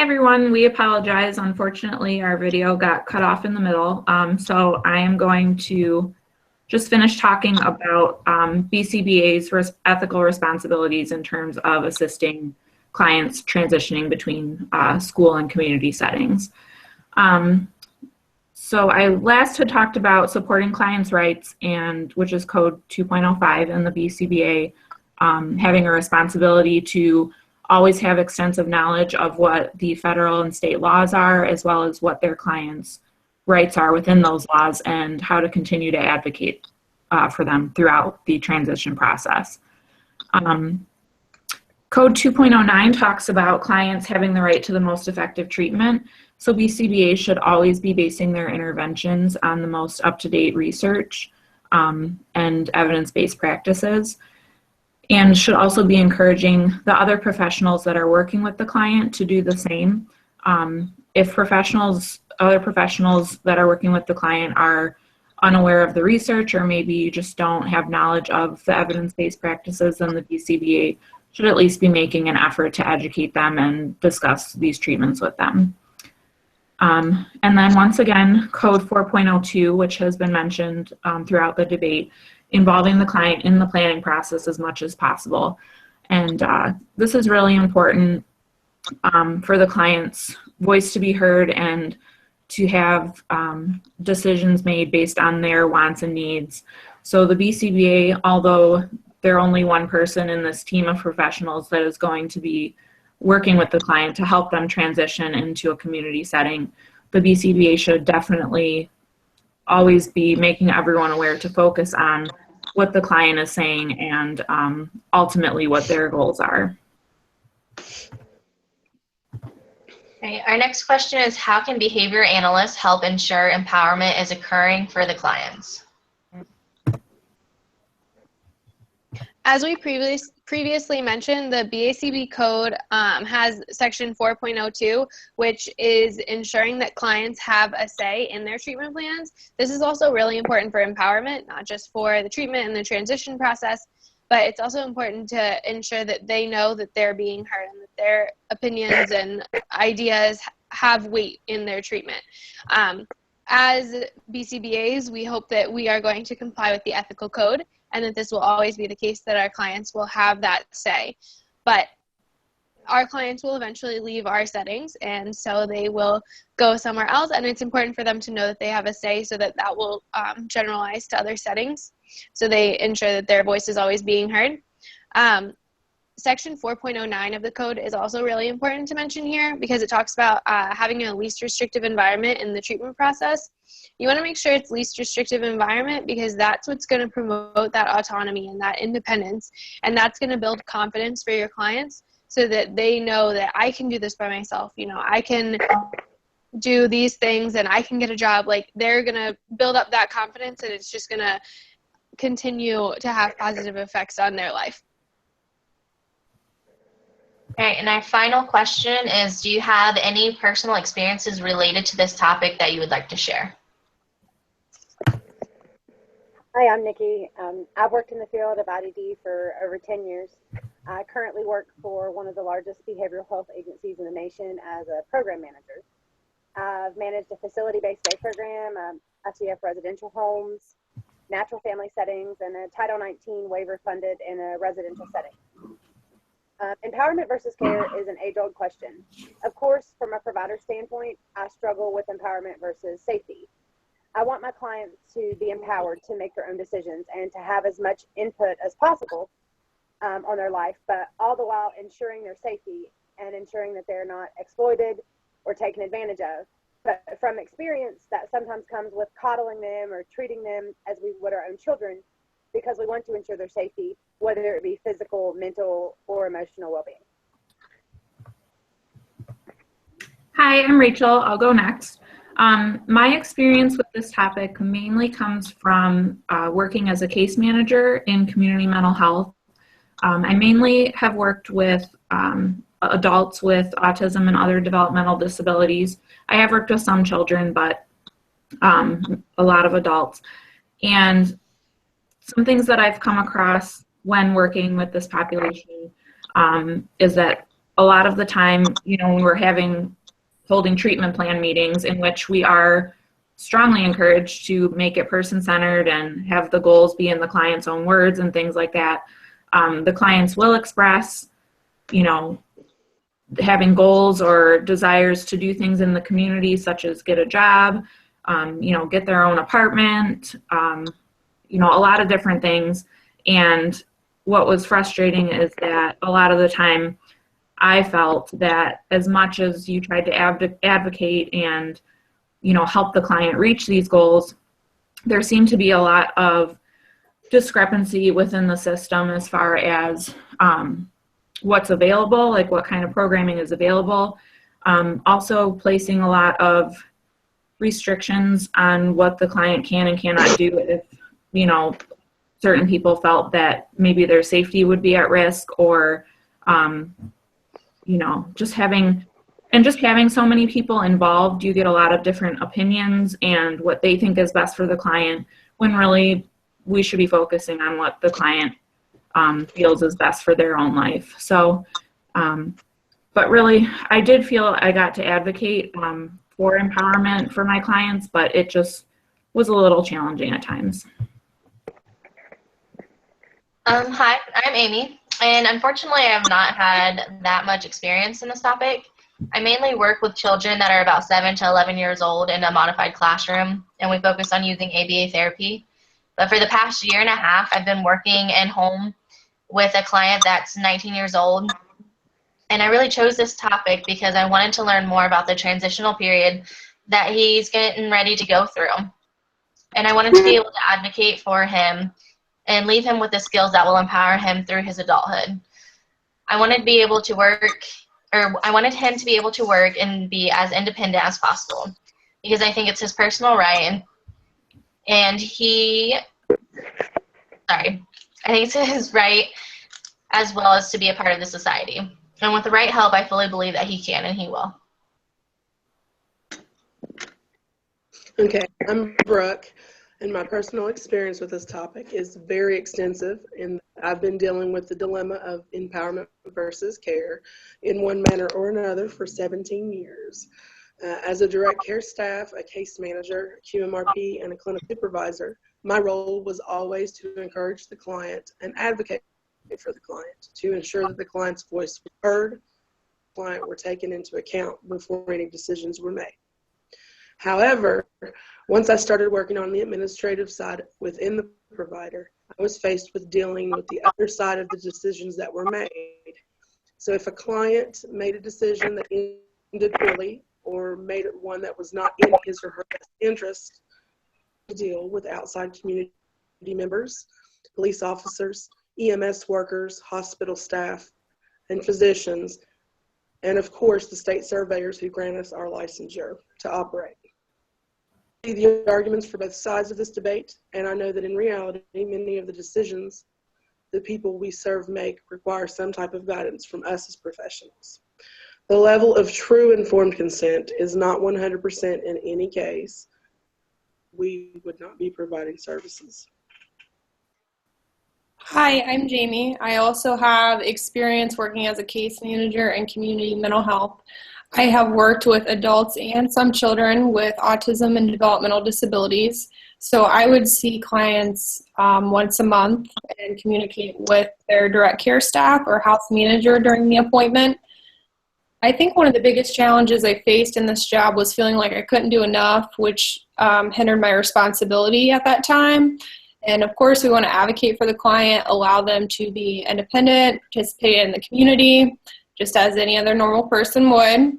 everyone, we apologize. Unfortunately, our video got cut off in the middle. So I am going to just finish talking about BCBA's ethical responsibilities in terms of assisting clients transitioning between school and community settings. So I last had talked about supporting clients' rights, which is Code 2.05 in the BCBA, having a responsibility to always have extensive knowledge of what the federal and state laws are, as well as what their clients' rights are within those laws and how to continue to advocate for them throughout the transition process. Code 2.09 talks about clients having the right to the most effective treatment. So BCBA should always be basing their interventions on the most up-to-date research and evidence-based practices, and should also be encouraging the other professionals that are working with the client to do the same. If other professionals that are working with the client are unaware of the research, or maybe you just don't have knowledge of the evidence-based practices, then the BCBA should at least be making an effort to educate them and discuss these treatments with them. And then once again, Code 4.02, which has been mentioned throughout the debate, involving the client in the planning process as much as possible. And this is really important for the client's voice to be heard and to have decisions made based on their wants and needs. So the BCBA, although they're only one person in this team of professionals that is going to be working with the client to help them transition into a community setting, the BCBA should definitely always be making everyone aware to focus on what the client is saying and ultimately what their goals are. Okay, our next question is, how can behavior analysts help ensure empowerment is occurring for the clients? As we previously mentioned, the BACB code has section 4.02, which is ensuring that clients have a say in their treatment plans. This is also really important for empowerment, not just for the treatment and the transition process, but it's also important to ensure that they know that they're being heard and that their opinions and ideas have weight in their treatment. As BCBAs, we hope that we are going to comply with the ethical code, and that this will always be the case, that our clients will have that say. But our clients will eventually leave our settings, and so they will go somewhere else, and it's important for them to know that they have a say, so that that will generalize to other settings, so they ensure that their voice is always being heard. Section 4.09 of the code is also really important to mention here, because it talks about having a least restrictive environment in the treatment process. You want to make sure it's least restrictive environment, because that's what's going to promote that autonomy and that independence, and that's going to build confidence for your clients, so that they know that I can do this by myself. You know, I can do these things and I can get a job. Like, they're going to build up that confidence, and it's just going to continue to have positive effects on their life. Okay, and our final question is, do you have any personal experiences related to this topic that you would like to share? Hi, I'm Nikki. I've worked in the field of IDD for over 10 years. I currently work for one of the largest behavioral health agencies in the nation as a program manager. I've managed a facility-based day program, ICF residential homes, natural family settings, and a Title 19 waiver funded in a residential setting. Empowerment versus care is an age-old question. Of course, from a provider standpoint, I struggle with empowerment versus safety. I want my clients to be empowered to make their own decisions and to have as much input as possible on their life, but all the while ensuring their safety and ensuring that they're not exploited or taken advantage of. But from experience, that sometimes comes with coddling them or treating them as we would our own children, because we want to ensure their safety, whether it be physical, mental, or emotional well-being. Hi, I'm Rachel. I'll go next. My experience with this topic mainly comes from working as a case manager in community mental health. I mainly have worked with adults with autism and other developmental disabilities. I have worked with some children, but a lot of adults. And some things that I've come across when working with this population is that a lot of the time, when we're holding treatment plan meetings in which we are strongly encouraged to make it person-centered and have the goals be in the client's own words and things like that, the clients will express, having goals or desires to do things in the community, such as get a job, get their own apartment, a lot of different things. And what was frustrating is that a lot of the time I felt that as much as you tried to advocate and, help the client reach these goals, there seemed to be a lot of discrepancy within the system as far as what's available, like what kind of programming is available. Also placing a lot of restrictions on what the client can and cannot do if, certain people felt that maybe their safety would be at risk, or, just having so many people involved, you get a lot of different opinions and what they think is best for the client, when really we should be focusing on what the client feels is best for their own life. So, but really, I did feel I got to advocate for empowerment for my clients, but it just was a little challenging at times. Hi, I'm Amy, and unfortunately I have not had that much experience in this topic. I mainly work with children that are about 7 to 11 years old in a modified classroom, and we focus on using ABA therapy. But for the past year and a half, I've been working in home with a client that's 19 years old. And I really chose this topic because I wanted to learn more about the transitional period that he's getting ready to go through. And I wanted to be able to advocate for him and leave him with the skills that will empower him through his adulthood. I wanted him to be able to work and be as independent as possible, because I think it's his personal right, I think it's his right as well as to be a part of the society. And with the right help, I fully believe that he can and he will. Okay, I'm Brooke, and my personal experience with this topic is very extensive, and I've been dealing with the dilemma of empowerment versus care in one manner or another for 17 years. As a direct care staff, a case manager, a QMRP, and a clinical supervisor, my role was always to encourage the client and advocate for the client to ensure that the client's voice was heard, the client were taken into account before any decisions were made. However, once I started working on the administrative side within the provider, I was faced with dealing with the other side of the decisions that were made. So if a client made a decision that ended poorly or made it one that was not in his or her best interest, to deal with outside community members, police officers, EMS workers, hospital staff, and physicians, and of course the state surveyors who grant us our licensure to operate. I see the arguments for both sides of this debate, and I know that in reality many of the decisions the people we serve make require some type of guidance from us as professionals. The level of true informed consent is not 100% in any case. We would not be providing services. Hi, I'm Jamie. I also have experience working as a case manager in community mental health. I have worked with adults and some children with autism and developmental disabilities. So I would see clients once a month and communicate with their direct care staff or house manager during the appointment. I think one of the biggest challenges I faced in this job was feeling like I couldn't do enough, which hindered my responsibility at that time. And of course, we want to advocate for the client, allow them to be independent, participate in the community, just as any other normal person would.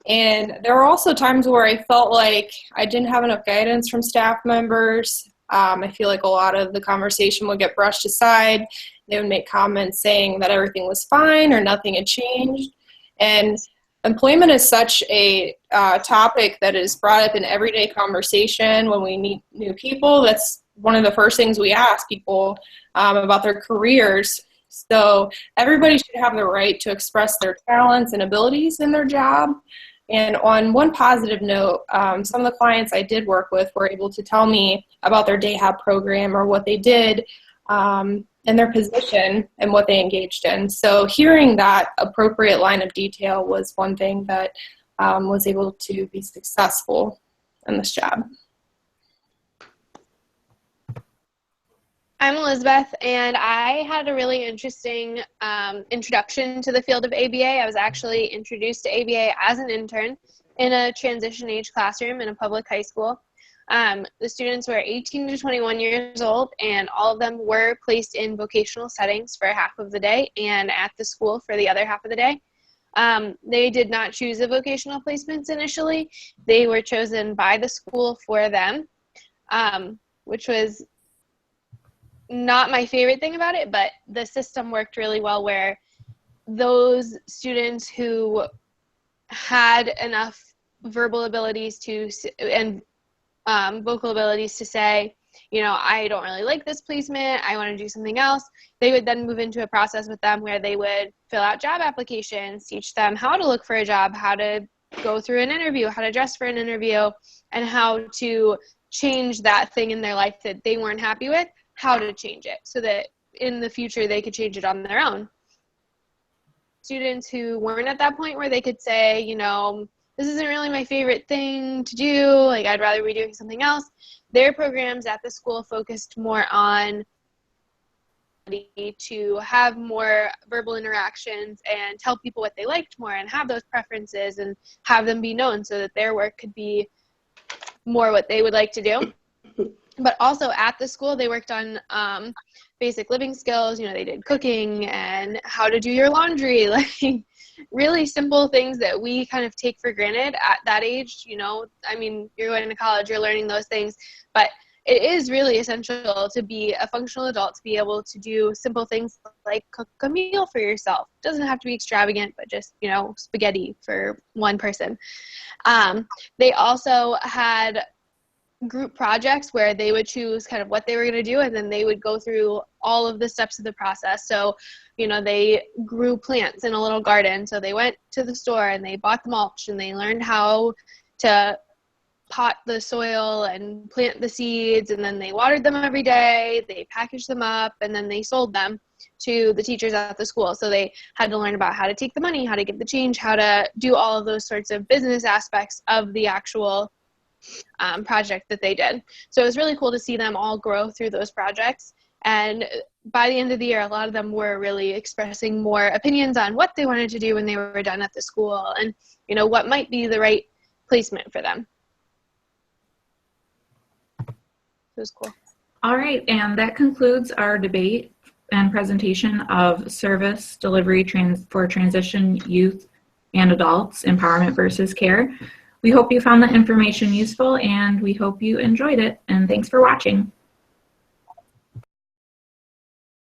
And there were also times where I felt like I didn't have enough guidance from staff members. I feel like a lot of the conversation would get brushed aside. They would make comments saying that everything was fine or nothing had changed. And employment is such a topic that is brought up in everyday conversation when we meet new people. That's one of the first things we ask people about their careers. So everybody should have the right to express their talents and abilities in their job. And on one positive note, some of the clients I did work with were able to tell me about their day hab program or what they did and their position and what they engaged in. So hearing that appropriate line of detail was one thing that was able to be successful in this job. I'm Elizabeth, and I had a really interesting introduction to the field of ABA. I was actually introduced to ABA as an intern in a transition age classroom in a public high school. The students were 18 to 21 years old, and all of them were placed in vocational settings for half of the day and at the school for the other half of the day. They did not choose the vocational placements initially. They were chosen by the school for them, which was not my favorite thing about it, but the system worked really well where those students who had enough verbal abilities and vocal abilities to say, you know, I don't really like this placement, I want to do something else, they would then move into a process with them where they would fill out job applications, teach them how to look for a job, how to go through an interview, how to dress for an interview, and how to change that thing in their life that they weren't happy with, how to change it so that in the future they could change it on their own. Students who weren't at that point where they could say, you know, this isn't really my favorite thing to do, like I'd rather be doing something else, their programs at the school focused more on to have more verbal interactions and tell people what they liked more and have those preferences and have them be known so that their work could be more what they would like to do. But also at the school, they worked on basic living skills. You know, they did cooking and how to do your laundry, like really simple things that we kind of take for granted at that age. You know, I mean, you're going to college, you're learning those things, but it is really essential to be a functional adult, to be able to do simple things like cook a meal for yourself. It doesn't have to be extravagant, but just, you know, spaghetti for one person. They also had group projects where they would choose kind of what they were going to do, and then they would go through all of the steps of the process. So, you know, they grew plants in a little garden. So they went to the store and they bought the mulch and they learned how to pot the soil and plant the seeds, and then they watered them every day, they packaged them up, and then they sold them to the teachers at the school. So they had to learn about how to take the money, how to give the change, how to do all of those sorts of business aspects of the actual project that they did. So it was really cool to see them all grow through those projects. And by the end of the year, a lot of them were really expressing more opinions on what they wanted to do when they were done at the school and, you know, what might be the right placement for them. It was cool. All right, and that concludes our debate and presentation of service delivery for transition youth and adults, empowerment versus care. We hope you found the information useful, and we hope you enjoyed it, and thanks for watching.